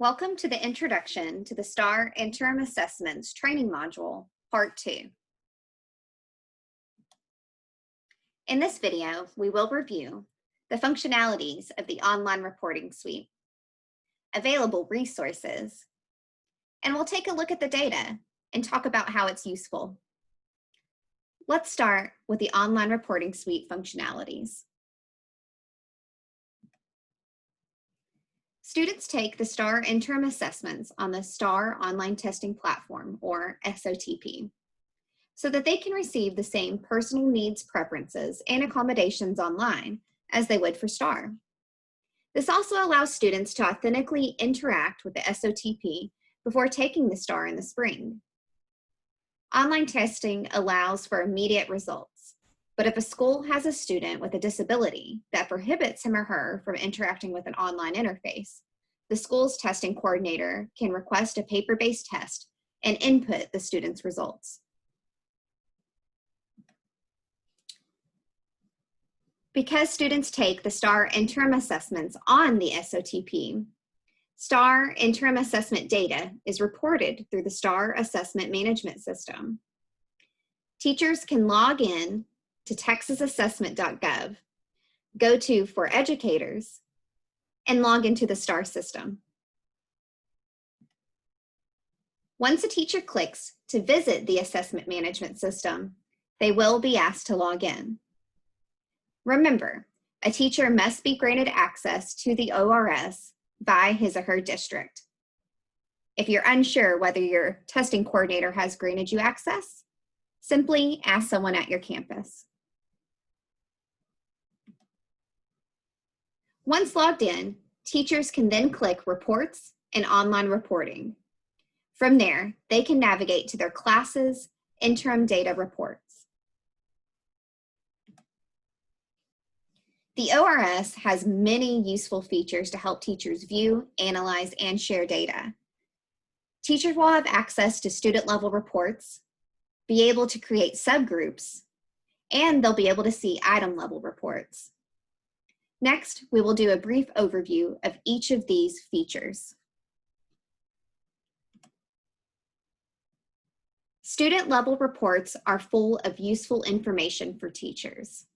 Welcome to the Introduction to the STAAR Interim Assessments Training Module, Part 2. In this video, we will review the functionalities of the online reporting suite, available resources, and we'll take a look at the data and talk about how it's useful. Let's start with the online reporting suite functionalities. Students take the STAAR Interim Assessments on the STAAR Online Testing Platform, or SOTP, so that they can receive the same personal needs, preferences, and accommodations online as they would for STAAR. This also allows students to authentically interact with the SOTP before taking the STAAR in the spring. Online testing allows for immediate results, but if a school has a student with a disability that prohibits him or her from interacting with an online interface, the school's testing coordinator can request a paper-based test and input the student's results. Because students take the STAAR Interim Assessments on the SOTP, STAAR Interim Assessment data is reported through the STAAR Assessment Management System. Teachers can log in to texasassessment.gov, go to For Educators, and log into the STAAR system. Once a teacher clicks to visit the assessment management system, they will be asked to log in. Remember, a teacher must be granted access to the ORS by his or her district. If you're unsure whether your testing coordinator has granted you access, simply ask someone at your campus. Once logged in, teachers can then click Reports and Online Reporting. From there, they can navigate to their classes' interim data reports. The ORS has many useful features to help teachers view, analyze, and share data. Teachers will have access to student-level reports, be able to create subgroups, and they'll be able to see item-level reports. Next, we will do a brief overview of each of these features. Student-level reports are full of useful information for teachers.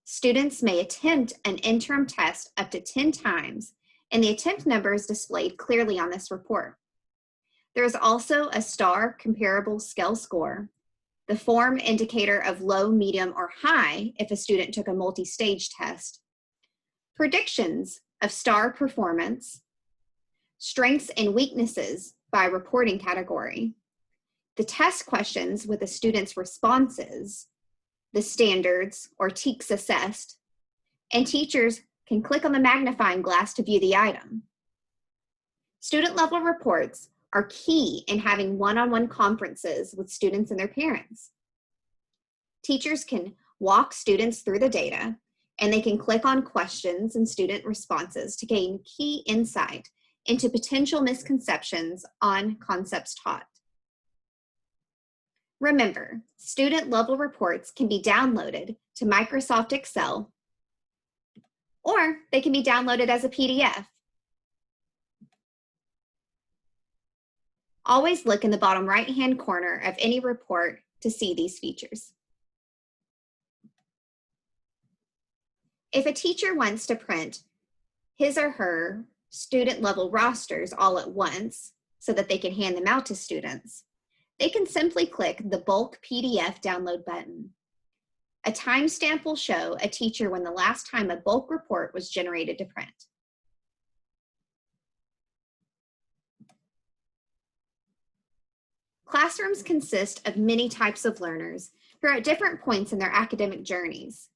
Students may attempt an interim test up to 10 times, and the attempt number is displayed clearly on this report. There is also a STAAR comparable scale score, the form indicator of low, medium, or high if a student took a multi-stage test, predictions of STAAR performance, strengths and weaknesses by reporting category, the test questions with the student's responses, the standards or TEKS assessed, and teachers can click on the magnifying glass to view the item. Student-level reports are key in having one-on-one conferences with students and their parents. Teachers can walk students through the data, and they can click on questions and student responses to gain key insight into potential misconceptions on concepts taught. Remember, student-level reports can be downloaded to Microsoft Excel, or they can be downloaded as a PDF. Always look in the bottom right-hand corner of any report to see these features. If a teacher wants to print his or her student-level rosters all at once so that they can hand them out to students, they can simply click the bulk PDF download button. A timestamp will show a teacher when the last time a bulk report was generated to print. Classrooms consist of many types of learners who are at different points in their academic journeys.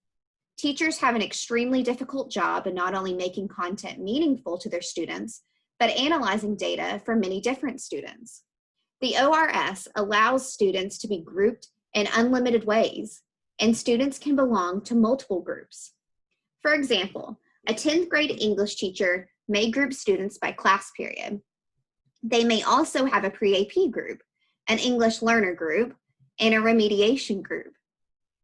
Teachers have an extremely difficult job in not only making content meaningful to their students, but analyzing data from many different students. The ORS allows students to be grouped in unlimited ways, and students can belong to multiple groups. For example, a 10th grade English teacher may group students by class period. They may also have a pre-AP group, an English learner group, and a remediation group.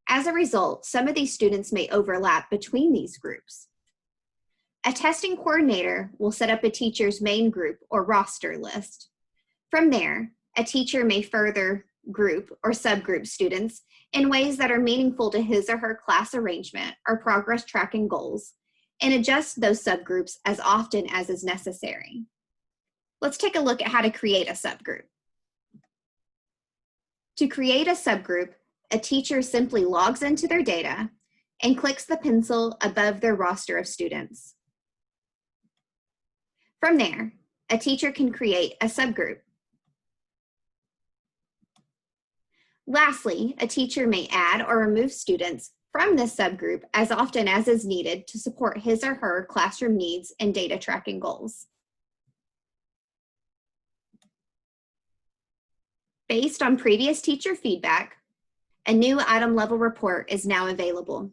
As a result, some of these students may overlap between these groups. A testing coordinator will set up a teacher's main group or roster list. From there, a teacher may further group or subgroup students in ways that are meaningful to his or her class arrangement or progress tracking goals, and adjust those subgroups as often as is necessary. Let's take a look at how to create a subgroup. To create a subgroup, a teacher simply logs into their data and clicks the pencil above their roster of students. From there, a teacher can create a subgroup. Lastly, a teacher may add or remove students from this subgroup as often as is needed to support his or her classroom needs and data tracking goals. Based on previous teacher feedback, a new item level report is now available.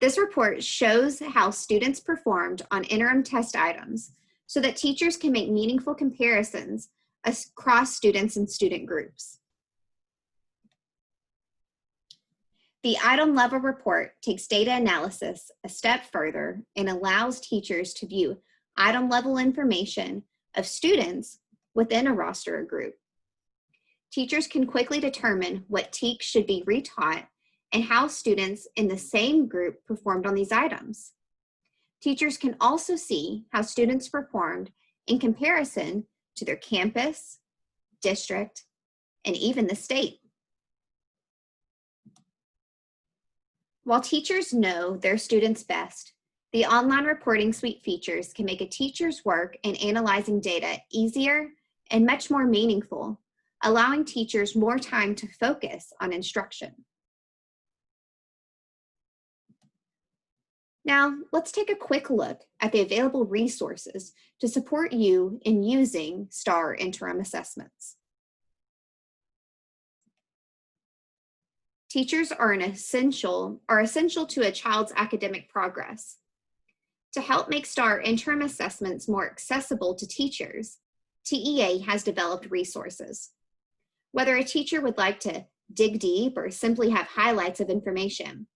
This report shows how students performed on interim test items so that teachers can make meaningful comparisons across students and student groups. The item level report takes data analysis a step further and allows teachers to view item level information of students within a roster or group. Teachers can quickly determine what TEKS should be retaught and how students in the same group performed on these items. Teachers can also see how students performed in comparison to their campus, district, and even the state. While teachers know their students best, the online reporting suite features can make a teacher's work in analyzing data easier and much more meaningful, allowing teachers more time to focus on instruction. Now, let's take a quick look at the available resources to support you in using STAAR Interim Assessments. Teachers are essential to a child's academic progress. To help make STAAR Interim Assessments more accessible to teachers, TEA has developed resources. Whether a teacher would like to dig deep or simply have highlights of information,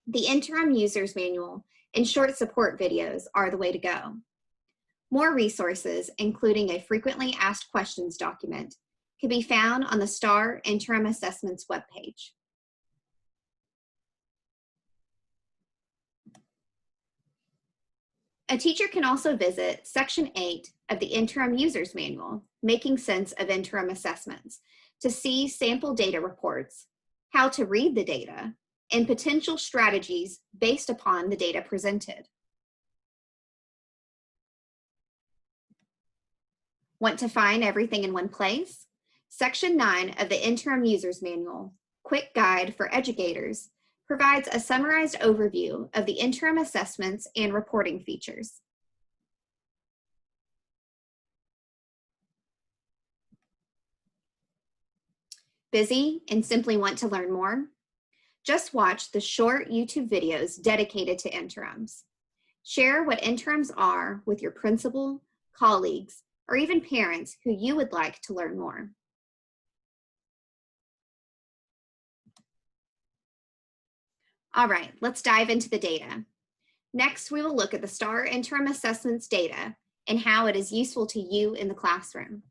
the Interim User's Manual and short support videos are the way to go. More resources, including a frequently asked questions document, can be found on the STAAR Interim Assessments webpage. A teacher can also visit Section 8 of the Interim User's Manual, Making Sense of Interim Assessments, to see sample data reports, how to read the data, and potential strategies based upon the data presented. Want to find everything in one place? Section 9 of the Interim User's Manual, Quick Guide for Educators, provides a summarized overview of the interim assessments and reporting features. Busy and simply want to learn more? Just watch the short YouTube videos dedicated to interims. Share what interims are with your principal, colleagues, or even parents who you would like to learn more. All right, let's dive into the data. Next, we will look at the STAAR Interim Assessments data and how it is useful to you in the classroom.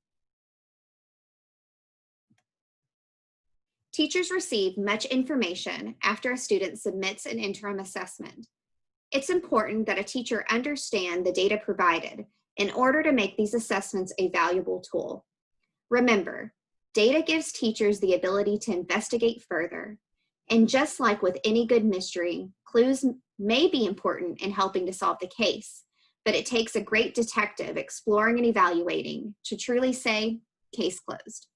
Teachers receive much information after a student submits an interim assessment. It's important that a teacher understand the data provided in order to make these assessments a valuable tool. Remember, data gives teachers the ability to investigate further. And just like with any good mystery, clues may be important in helping to solve the case, but it takes a great detective exploring and evaluating to truly say, case closed.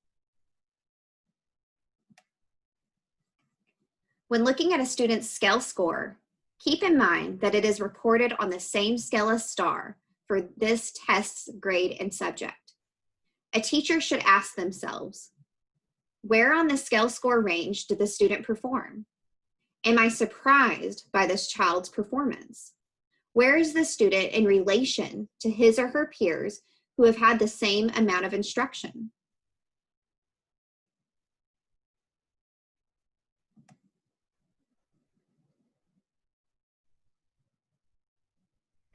When looking at a student's SCALE score, keep in mind that it is reported on the same scale as STAAR for this test's grade and subject. A teacher should ask themselves, where on the SCALE score range did the student perform? Am I surprised by this child's performance? Where is the student in relation to his or her peers who have had the same amount of instruction?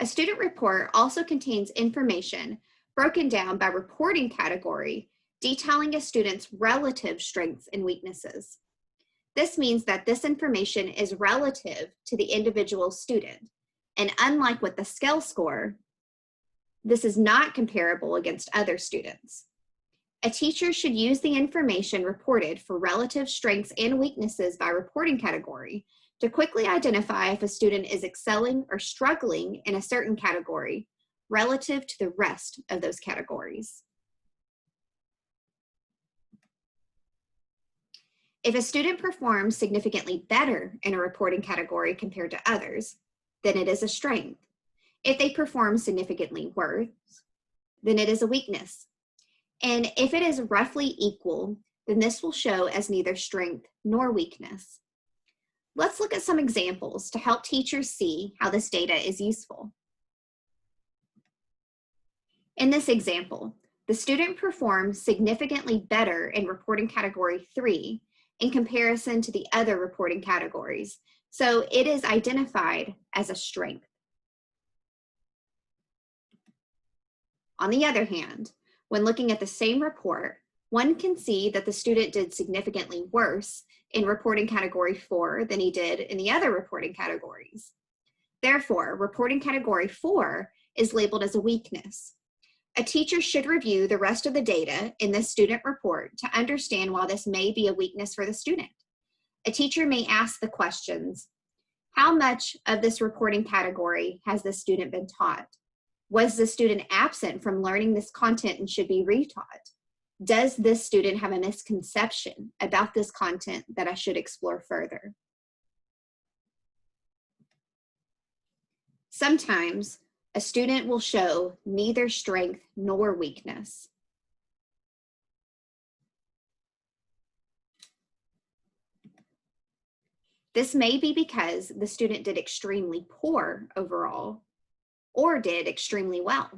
A student report also contains information broken down by reporting category, detailing a student's relative strengths and weaknesses. This means that this information is relative to the individual student, and unlike with the scale score, this is not comparable against other students. A teacher should use the information reported for relative strengths and weaknesses by reporting category to quickly identify if a student is excelling or struggling in a certain category relative to the rest of those categories. If a student performs significantly better in a reporting category compared to others, then it is a strength. If they perform significantly worse, then it is a weakness. And if it is roughly equal, then this will show as neither strength nor weakness. Let's look at some examples to help teachers see how this data is useful. In this example, the student performs significantly better in reporting category 3 in comparison to the other reporting categories, so it is identified as a strength. On the other hand, when looking at the same report, one can see that the student did significantly worse in reporting category 4 than he did in the other reporting categories. Therefore, reporting category 4 is labeled as a weakness. A teacher should review the rest of the data in this student report to understand why this may be a weakness for the student. A teacher may ask the questions, how much of this reporting category has the student been taught? Was the student absent from learning this content and should be retaught? Does this student have a misconception about this content that I should explore further? Sometimes a student will show neither strength nor weakness. This may be because the student did extremely poor overall or did extremely well.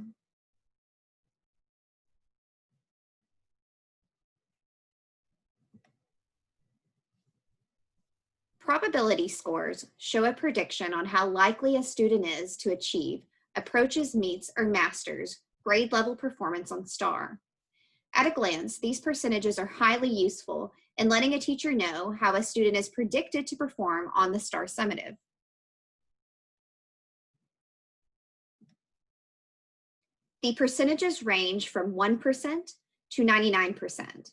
Probability scores show a prediction on how likely a student is to achieve approaches, meets, or masters grade level performance on STAAR. At a glance, these percentages are highly useful in letting a teacher know how a student is predicted to perform on the STAAR summative. The percentages range from 1% to 99%.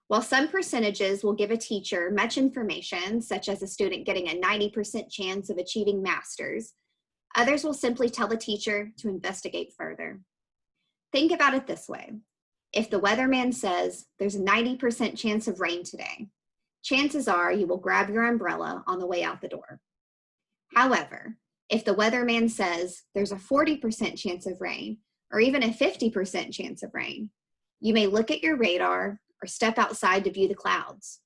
While some percentages will give a teacher much information, such as a student getting a 90% chance of achieving masters, others will simply tell the teacher to investigate further. Think about it this way. If the weatherman says there's a 90% chance of rain today, chances are you will grab your umbrella on the way out the door. However, if the weatherman says there's a 40% chance of rain, or even a 50% chance of rain, you may look at your radar or step outside to view the clouds.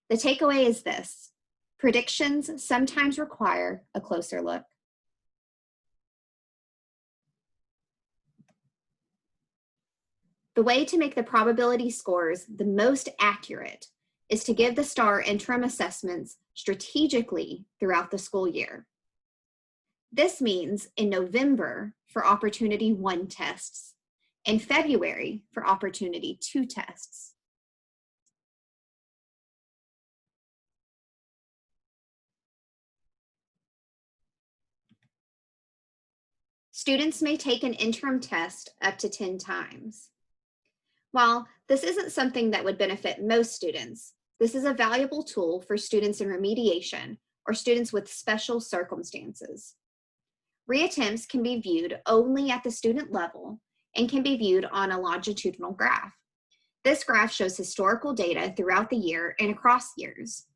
The takeaway is this: predictions sometimes require a closer look. The way to make the probability scores the most accurate is to give the STAAR interim assessments strategically throughout the school year. This means in November for Opportunity 1 tests, in February for Opportunity 2 tests. Students may take an interim test up to 10 times. While this isn't something that would benefit most students, this is a valuable tool for students in remediation or students with special circumstances. Reattempts can be viewed only at the student level and can be viewed on a longitudinal graph. This graph shows historical data throughout the year and across years.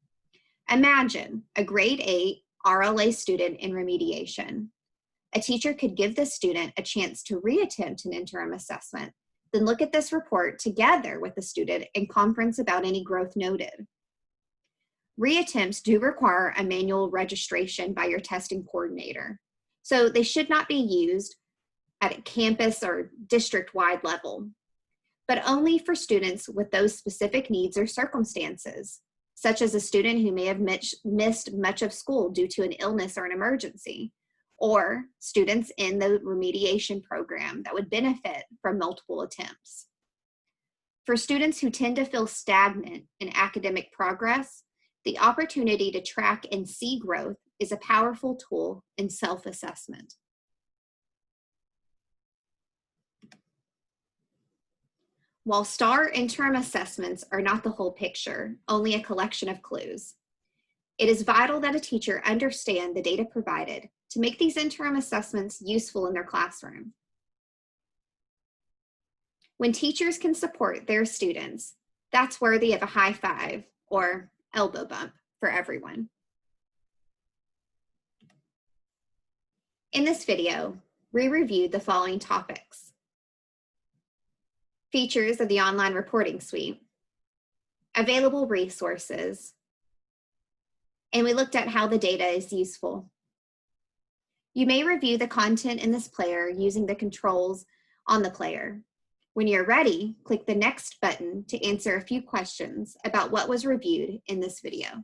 Imagine a grade 8 RLA student in remediation. A teacher could give the student a chance to reattempt an interim assessment, then look at this report together with the student and conference about any growth noted. Reattempts do require a manual registration by your testing coordinator, so they should not be used at a campus or district-wide level, but only for students with those specific needs or circumstances, such as a student who may have missed much of school due to an illness or an emergency, or students in the remediation program that would benefit from multiple attempts. For students who tend to feel stagnant in academic progress, the opportunity to track and see growth is a powerful tool in self-assessment. While STAAR interim assessments are not the whole picture, only a collection of clues, it is vital that a teacher understand the data provided to make these interim assessments useful in their classroom. When teachers can support their students, that's worthy of a high five or elbow bump for everyone. In this video, we reviewed the following topics: features of the online reporting suite, available resources, and we looked at how the data is useful. You may review the content in this player using the controls on the player. When you're ready, click the next button to answer a few questions about what was reviewed in this video.